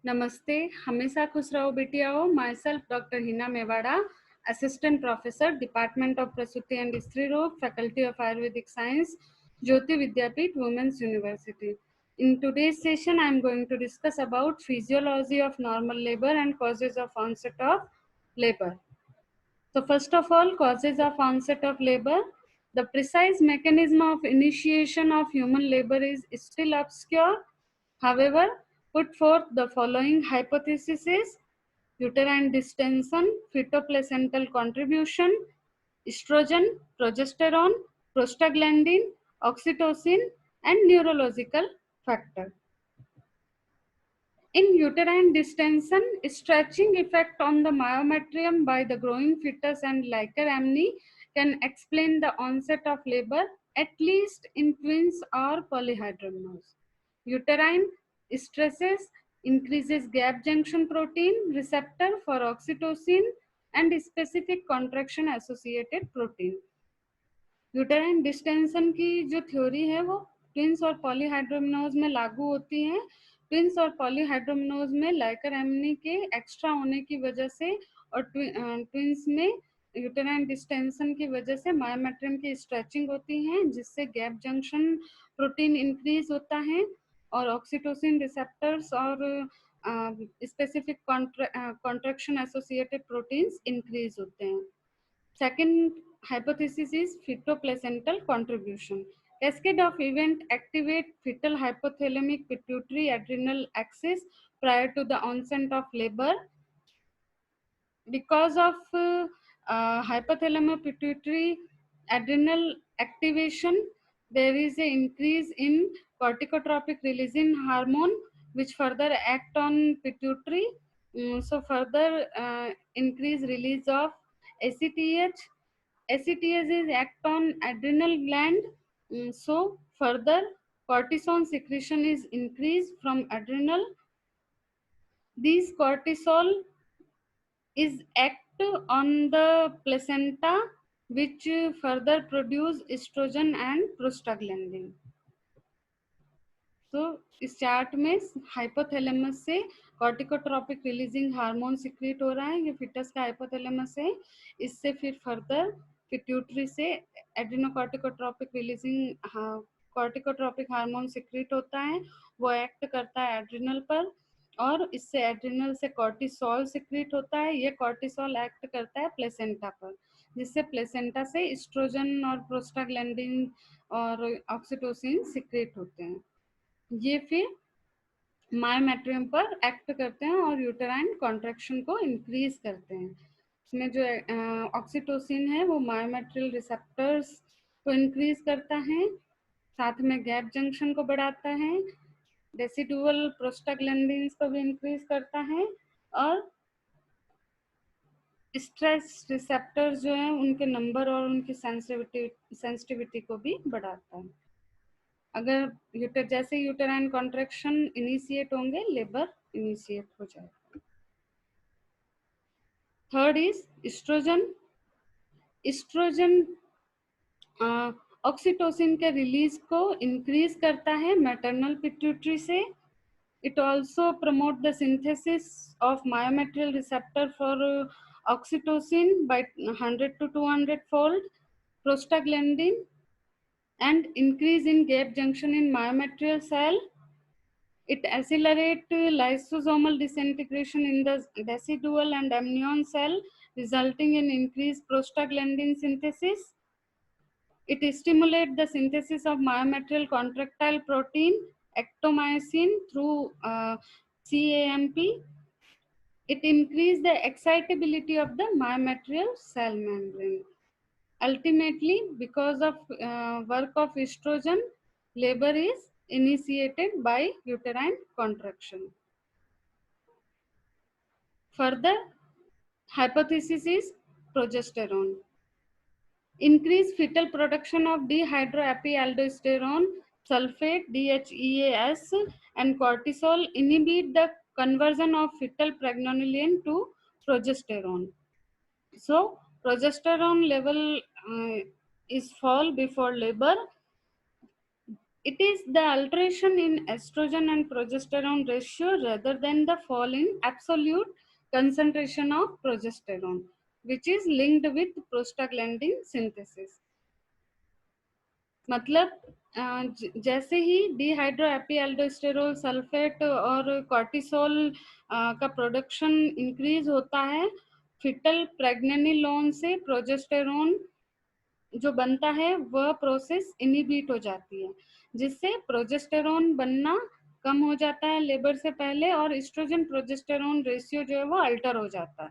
नमस्ते, हमेशा खुश रहो बेटियाओ। Myself doctor Hina Mewada, assistant professor, department of Prasuti and Stri Roga, faculty of Ayurvedic science, Jyoti Vidyapeeth, women's university. In today's session, I am going to discuss about physiology of normal labor and causes of onset of labor. So first of all, causes of onset of labor. The precise mechanism of initiation of human labor is still obscure. However, put forth the following hypotheses: uterine distension, fetoplacental contribution, estrogen, progesterone, prostaglandin, oxytocin, and neurological factor. In uterine distension, stretching effect on the myometrium by the growing fetus and liquor amni can explain the onset of labor, at least in twins or polyhydramnios. Uterine stresses increases gap junction protein receptor for oxytocin and specific contraction associated protein. Uterine distension की जो theory है वो twins और पॉलीहाइड्रोमिनोज में लागू होती है. Twins और पॉलीहाइड्रोमिनोज में लाइकर एमनी के एक्स्ट्रा होने की वजह से और ट्विंस में यूटेराइन डिस्टेंशन की वजह से मायोमेट्रियम की स्ट्रेचिंग होती है, जिससे गैप जंक्शन प्रोटीन इंक्रीज होता है और ऑक्सीटोसिन रिसेप्टर्स और specific contraction associated proteins increase होते हैं. Second hypothesis is fetoplacental contribution. Cascade of event activate fetal hypothalamic pituitary adrenal axis prior to the onset of labor. Because of hypothalamic pituitary adrenal activation, there is an increase in corticotropic releasing hormone which further act on pituitary. So further increase release of ACTH. ACTH is act on adrenal gland. So further cortisol secretion is increased from adrenal. These cortisol is act on the placenta which further produce estrogen and prostaglandin. तो इस chart में hypothalamus से कॉर्टिकोट्रोपिक releasing hormone secrete हो रहा है, ये foetus का hypothalamus है. इससे फिर फर्दर पिट्यूटरी से एड्रिनोकॉर्टिकोट्रोपिक रिलीजिंग कॉर्टिकोट्रोपिक हार्मोन सिक्रीट होता है, वो एक्ट करता है एड्रिनल पर और इससे एड्रिनल से कॉर्टिसोल सिक्रीट होता है. ये कॉर्टिसोल एक्ट करता है प्लेसेंटा पर, जिससे प्लेसेंटा से एस्ट्रोजन और प्रोस्टाग्लैंडिन और ऑक्सीटोसिन सिक्रीट होते हैं. ये फिर मायोमेट्रियम पर एक्ट करते हैं और यूटेराइन कॉन्ट्रैक्शन को इंक्रीज करते हैं. इसमें जो ऑक्सीटोसिन है वो मायोमेट्रियल रिसेप्टर्स को इंक्रीज करता है, साथ में गैप जंक्शन को बढ़ाता है, रेसिडुअल प्रोस्टाग्लैंडिन्स को भी इंक्रीज करता है और स्ट्रेस रिसेप्टर्स जो हैं उनके नंबर और उनकी सेंसिटिविटी को भी बढ़ाता है. अगर जैसे यूटेराइन कॉन्ट्रैक्शन इनिशिएट होंगे, लेबर इनिशिएट हो जाएगा. Third is oestrogen. Oestrogen oxytocin के रिलीज को इंक्रीज करता है मैटरनल पिट्यूटरी से. It also promote the synthesis of myometrial receptor for oxytocin by 100 to 200 fold prostaglandin and increase in gap junction in myometrial cell. It accelerates lysosomal disintegration in the decidual and amnion cell, resulting in increased prostaglandin synthesis. It stimulates the synthesis of myometrial contractile protein, ectomyosin, through CAMP. It increases the excitability of the myometrial cell membrane. Ultimately, because of work of estrogen, labor is initiated by uterine contraction. Further hypothesis is progesterone. Increased fetal production of dehydroepialdosterone sulfate DHEAS and cortisol inhibit the conversion of fetal pregnenolone to progesterone. So progesterone level is fall before labor. It is the alteration in estrogen and progesterone ratio rather than the fall in absolute concentration of progesterone, which is linked with prostaglandin synthesis. मतलब जैसे ही dehydro एल्डोस्टेरोल sulphate और cortisol का production increase होता है, foetal प्रेग्नेनिलोन से progesterone जो बनता है वह प्रोसेस इनिबिट हो जाती है, जिससे प्रोजेस्टेरोन बनना कम हो जाता है लेबर से पहले, और एस्ट्रोजन प्रोजेस्टेरोन रेशियो जो है वो अल्टर हो जाता है।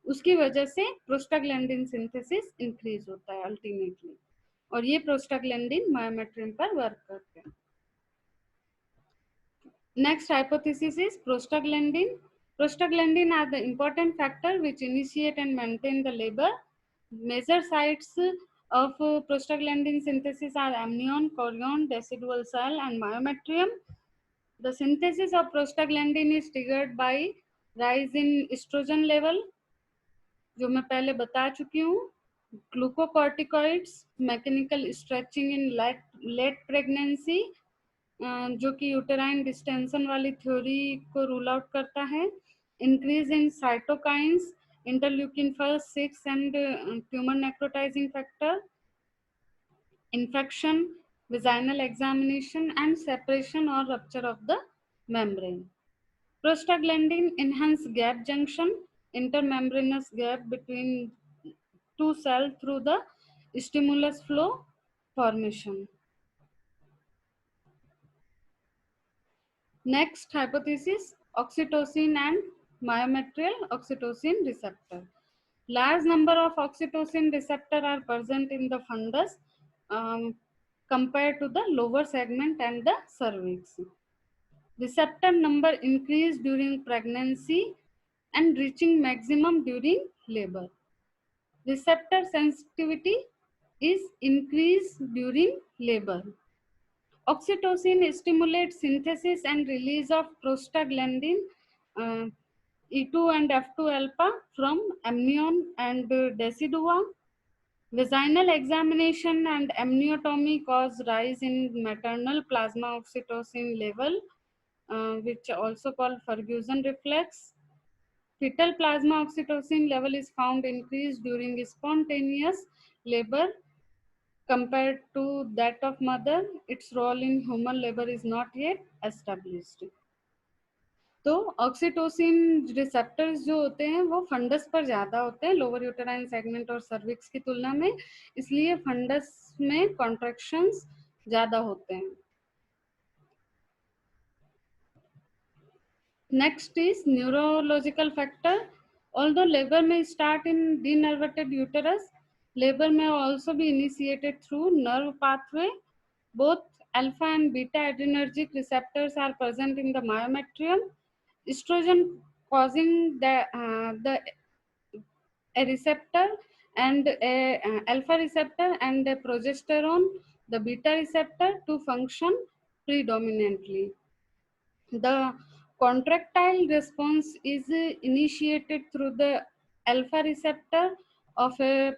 उसकी वजह से प्रोस्टाग्लैंडिन सिंथेसिस इंक्रीज होता है अल्टीमेटली, और ये प्रोस्टाग्लैंडिन मायोमेट्रियम पर वर्क करते हैं। Next hypothesis is prostaglandin. Prostaglandin are the important factor which initiate and maintain the labor. Major sites of prostaglandin synthesis are amnion, chorion, decidual cell, and myometrium. The synthesis of prostaglandin is triggered by rise in estrogen level, जो मैं पहले बता चुकी हूँ, glucocorticoids, mechanical stretching in late pregnancy, जो कि uterine distension वाली theory को रूल आउट करता है, increase in cytokines, interleukin 6 and tumour necrotising factor, infection, vaginal examination, and separation or rupture of the membrane. Prostaglandin enhance gap junction, intermembranous gap between two cells through the stimulus flow formation. Next hypothesis, oxytocin and myometrial oxytocin receptor. Large number of oxytocin receptor are present in the fundus compared to the lower segment and the cervix. Receptor number increase during pregnancy and reaching maximum during labor. Receptor sensitivity is increased during labor. Oxytocin stimulates synthesis and release of prostaglandin E2 and F2 alpha from amnion and decidua. Vaginal examination and amniotomy cause rise in maternal plasma oxytocin level, which also called Ferguson reflex. Fetal plasma oxytocin level is found increased during spontaneous labor compared to that of mother. Its role in human labor is not yet established. तो oxytocin receptors जो होते हैं वो funds पर ज़्यादा होते हैं lower uterine segment और सर्विक्स की तुलना में, इसलिए फंडस में कॉन्ट्रैक्शंस ज़्यादा होते हैं। Next is neurological factor. Although labour में start in denervated uterus, labor may also be initiated through nerve pathway. Both alpha and beta adrenergic receptors are present in the myometrium. Estrogen causing the a receptor and a alpha receptor and a progesterone, the beta receptor, to function predominantly. The contractile response is initiated through the alpha receptor of a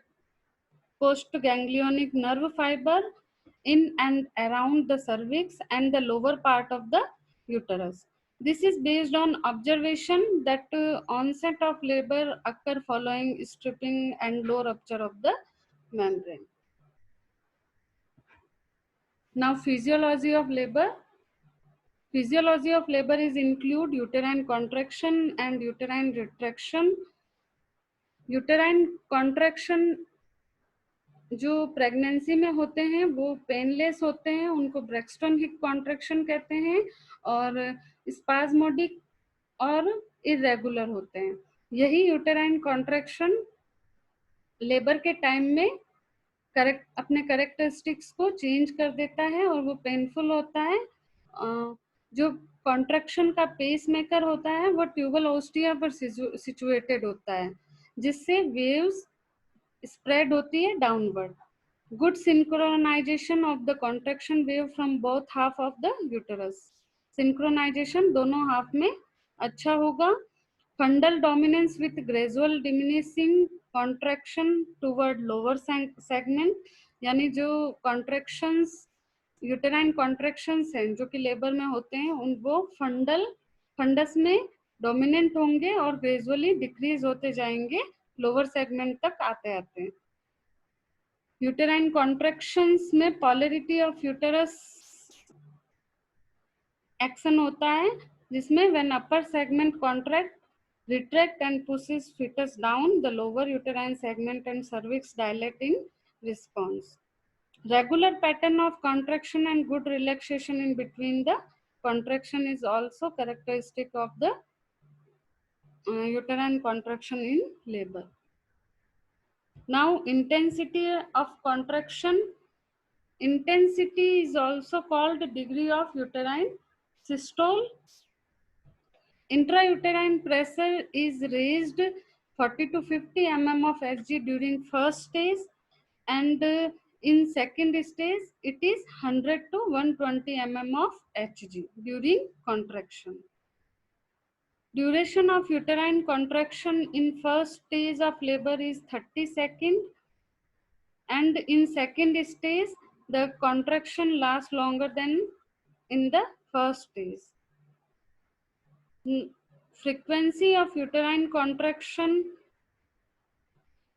postganglionic nerve fiber in and around the cervix and the lower part of the uterus. This is based on observation that onset of labor occur following stripping and low rupture of the membrane. Now, physiology of labor. Physiology of labor is include uterine contraction and uterine retraction. Uterine contraction जो pregnancy में होते हैं वो painless होते हैं, उनको Braxton hip contraction कहते हैं, और स्पाज्मोडिक और इरेगुलर होते हैं। यही यूटेराइन कॉन्ट्रैक्शन लेबर के टाइम में अपने करेक्टरिस्टिक्स को चेंज कर देता है और वो पेनफुल होता है। जो कॉन्ट्रैक्शन का पेस मेकर होता है वो ट्यूबल ओस्टिया पर सिचुएटेड होता है, जिससे वेव्स स्प्रेड होती है downward. Good synchronization of the contraction wave from both half of the uterus. Synchronization दोनों हाफ में अच्छा होगा. Fundal dominance with gradual diminishing contraction toward lower segment, यानी जो contractions यूटेराइन कॉन्ट्रैक्शंस हैं जो कि लेबर में होते हैं, उन वो फंडस में डोमिनेंट होंगे और ग्रेजुअली डिक्रीज होते जाएंगे लोअर सेगमेंट तक आते आते। यूटेराइन कॉन्ट्रैक्शंस में पोलैरिटी ऑफ यूटेरस एक्शन होता है, जिसमें when upper segment contract, retract and pushes fetus down, the lower uterine segment and cervix dilate in response. Regular pattern of contraction and good relaxation in between the contraction is also characteristic of the uterine contraction in labor. Now, intensity of contraction. Intensity is also called degree of uterine systole. Intrauterine pressure is raised 40 to 50 mm of Hg during first stage, and in second stage it is 100 to 120 mm of Hg during contraction. Duration of uterine contraction in first stage of labor is 30 seconds, and in second stage the contraction lasts longer than in the first stage. Frequency of uterine contraction.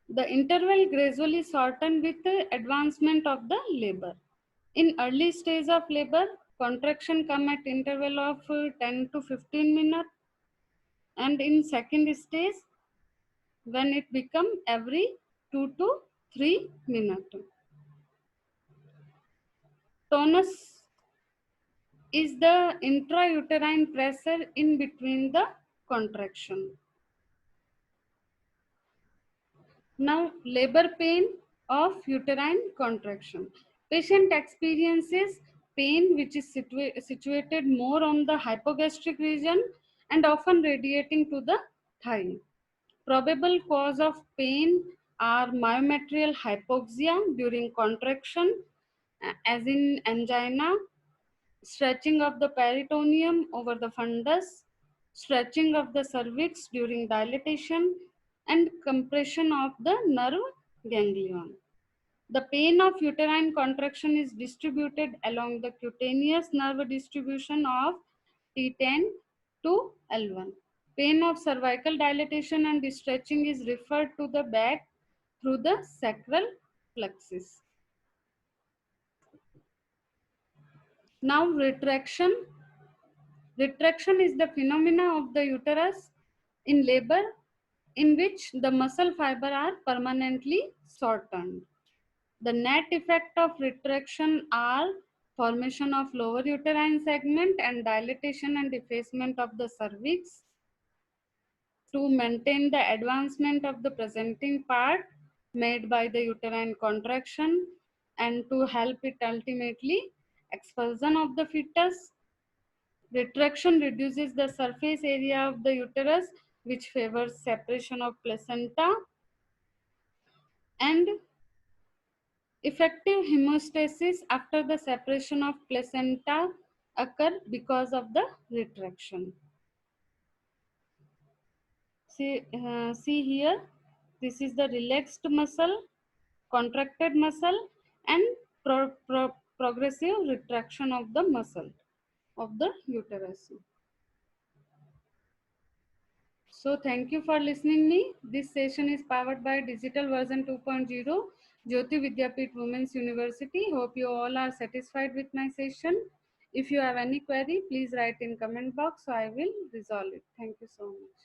The interval gradually shorten with the advancement of the labor. In early stage of labor, contraction come at interval of 10 to 15 minutes, and in second stage, when it become every 2 to 3 minutes. Tonus is the intrauterine pressure in between the contraction. Now, labor pain of uterine contraction. Patient experiences pain which is situated more on the hypogastric region and often radiating to the thigh. Probable cause of pain are myometrial hypoxia during contraction, as in angina, stretching of the peritoneum over the fundus, stretching of the cervix during dilatation, and compression of the nerve ganglion. The pain of uterine contraction is distributed along the cutaneous nerve distribution of T10 to L1. Pain of cervical dilatation and stretching is referred to the back through the sacral plexus. Now, retraction. Retraction is the phenomena of the uterus in labor in which the muscle fiber are permanently shortened. The net effect of retraction are formation of lower uterine segment and dilatation and effacement of the cervix to maintain the advancement of the presenting part made by the uterine contraction and to help it ultimately expulsion of the fetus. Retraction reduces the surface area of the uterus, which favors separation of placenta, and effective hemostasis after the separation of placenta occur because of the retraction. See here, this is the relaxed muscle, contracted muscle, and progressive retraction of the muscle of the uterus. So thank you for listening me. This session is powered by Digital Version 2.0, Jyoti Vidyapeeth Women's University. Hope you all are satisfied with my session. If you have any query, please write in comment box so I will resolve it. Thank you so much.